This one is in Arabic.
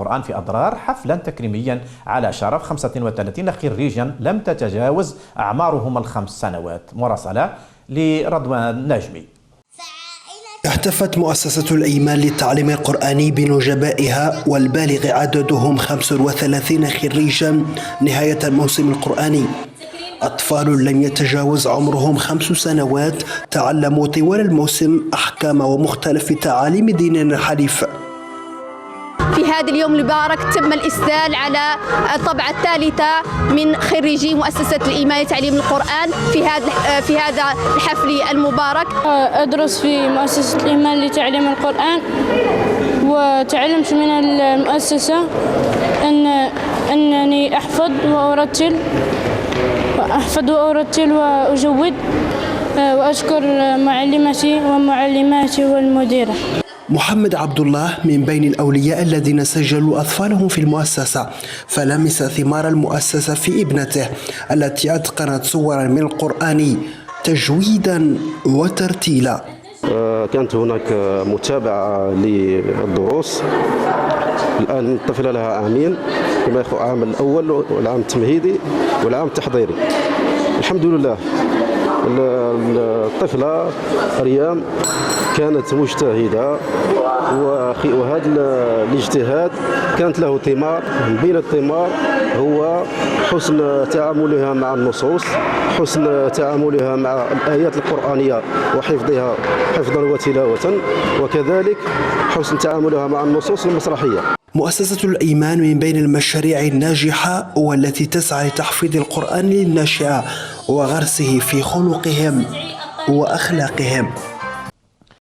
القرآن في أضرار حفلا تكريميا على شرف 35 خريجا لم تتجاوز أعمارهم ال5 سنوات. مراسلة لرضوان نجمي. احتفت مؤسسة الإيمان للتعليم القرآني بنجبائها والبالغ عددهم 35 خريجا نهاية الموسم القرآني. أطفال لم يتجاوز عمرهم 5 سنوات تعلموا طوال الموسم أحكام ومختلف تعاليم ديننا الحنيف. في هذا اليوم المبارك تم الإسدال على الطبعة الثالثة من خريجي مؤسسة الإيمان لتعليم القرآن في هذا الحفل المبارك. أدرس في مؤسسة الإيمان لتعليم القرآن، وتعلمت من المؤسسة أنني أحفظ وأرتل وأجود، وأشكر معلمتي ومعلماتي والمديرة. محمد عبد الله من بين الأولياء الذين سجلوا أطفالهم في المؤسسة، فلمس ثمار المؤسسة في ابنته التي أتقنت صورا من القرآن تجويدا وترتيلا. كانت هناك متابعة للدروس. الآن الطفلة لها عامين، كما يخو العام الأول والعام التمهيدي والعام التحضيري. الحمد لله الطفلة ريام كانت مجتهدة، وهذا الاجتهاد كانت له ثمار. من بين الثمار هو حسن تعاملها مع النصوص، حسن تعاملها مع الآيات القرآنية وحفظها حفظا وتلاوة، وكذلك حسن تعاملها مع النصوص المسرحية. مؤسسة الإيمان من بين المشاريع الناجحة والتي تسعى لتحفيظ القرآن للناشئة وغرسه في خلقهم وأخلاقهم.